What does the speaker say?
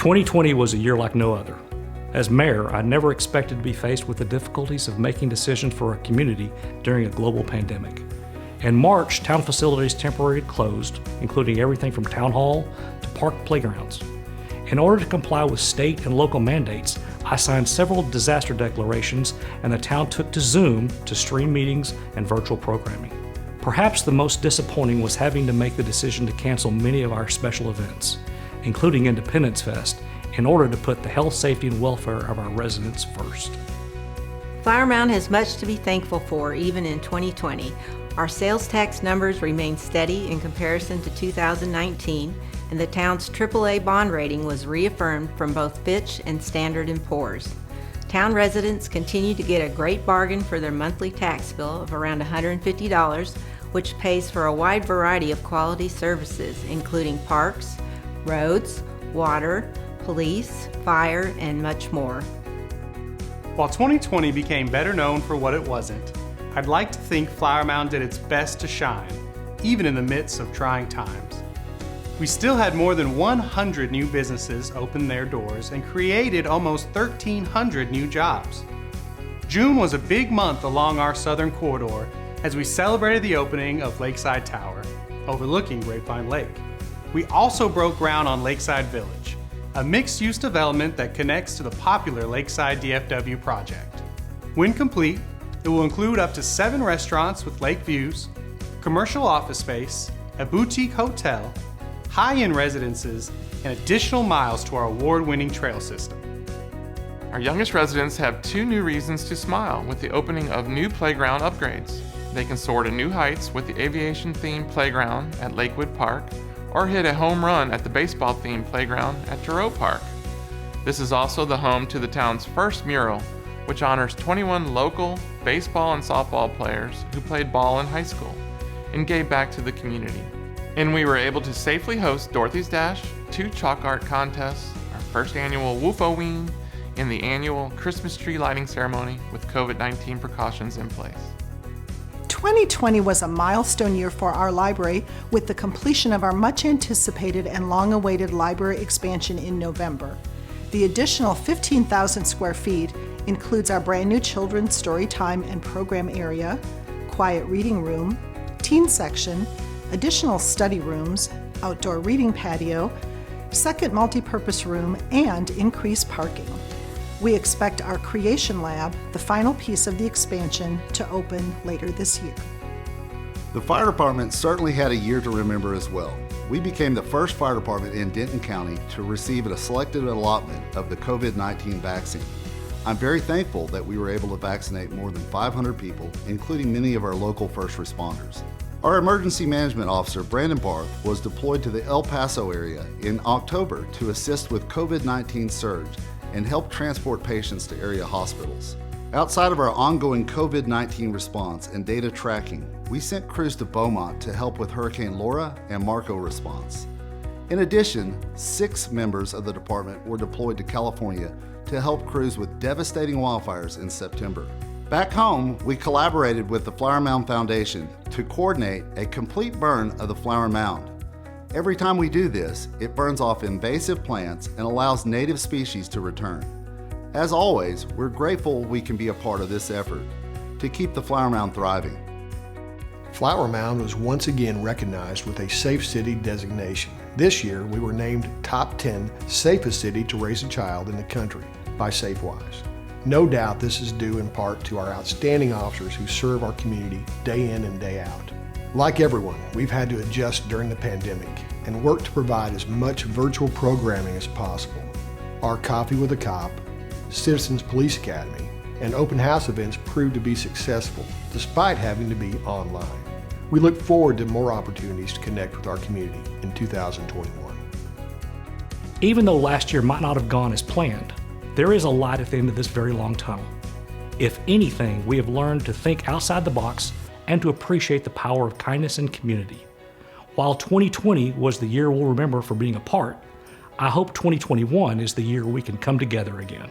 2020 was a year like no other. As mayor, I never expected to be faced with the difficulties of making decisions for our community during a global pandemic. In March, town facilities temporarily closed, including everything from town hall to park playgrounds. In order to comply with state and local mandates, I signed several disaster declarations, and the town took to Zoom to stream meetings and virtual programming. Perhaps the most disappointing was having to make the decision to cancel many of our special events, including Independence Fest, in order to put the health, safety, and welfare of our residents first. Flower Mound has much to be thankful for even in 2020. Our sales tax numbers remain steady in comparison to 2019, and the town's AAA bond rating was reaffirmed from both Fitch and Standard & Poor's. Town residents continue to get a great bargain for their monthly tax bill of around $150, which pays for a wide variety of quality services, including parks, roads, water, police, fire, and much more. While 2020 became better known for what it wasn't, I'd like to think Flower Mound did its best to shine, even in the midst of trying times. We still had more than 100 new businesses open their doors and created almost 1,300 new jobs. June was a big month along our southern corridor as we celebrated the opening of Lakeside Tower, overlooking Grapevine Lake. We also broke ground on Lakeside Village, a mixed-use development that connects to the popular Lakeside DFW project. When complete, it will include up to 7 restaurants with lake views, commercial office space, a boutique hotel, high-end residences, and additional miles to our award-winning trail system. Our youngest residents have 2 new reasons to smile with the opening of new playground upgrades. They can soar to new heights with the aviation-themed playground at Lakewood Park, or hit a home run at the baseball-themed playground at Giroux Park. This is also the home to the town's first mural, which honors 21 local baseball and softball players who played ball in high school and gave back to the community. And we were able to safely host Dorothy's Dash, 2 chalk art contests, our first annual Woofoween, and the annual Christmas tree lighting ceremony with COVID-19 precautions in place. 2020 was a milestone year for our library with the completion of our much anticipated and long-awaited library expansion in November. The additional 15,000 square feet includes our brand new children's story time and program area, quiet reading room, teen section, additional study rooms, outdoor reading patio, second multi-purpose room, and increased parking. We expect our creation lab, the final piece of the expansion, to open later this year. The fire department certainly had a year to remember as well. We became the first fire department in Denton County to receive a selected allotment of the COVID-19 vaccine. I'm very thankful that we were able to vaccinate more than 500 people, including many of our local first responders. Our emergency management officer, Brandon Barth, was deployed to the El Paso area in October to assist with COVID-19 surge and help transport patients to area hospitals. Outside of our ongoing COVID-19 response and data tracking, we sent crews to Beaumont to help with Hurricane Laura and Marco response. In addition, 6 members of the department were deployed to California to help crews with devastating wildfires in September. Back home, we collaborated with the Flower Mound Foundation to coordinate a complete burn of the Flower Mound. Every time we do this, it burns off invasive plants and allows native species to return. As always, we're grateful we can be a part of this effort to keep the Flower Mound thriving. Flower Mound was once again recognized with a Safe City designation. This year, we were named Top 10 Safest City to Raise a Child in the country by SafeWise. No doubt this is due in part to our outstanding officers who serve our community day in and day out. Like everyone, we've had to adjust during the pandemic and work to provide as much virtual programming as possible. Our Coffee with a Cop, Citizens Police Academy, and open house events proved to be successful despite having to be online. We look forward to more opportunities to connect with our community in 2021. Even though last year might not have gone as planned, there is a light at the end of this very long tunnel. If anything, we have learned to think outside the box and to appreciate the power of kindness and community. While 2020 was the year we'll remember for being apart, I hope 2021 is the year we can come together again.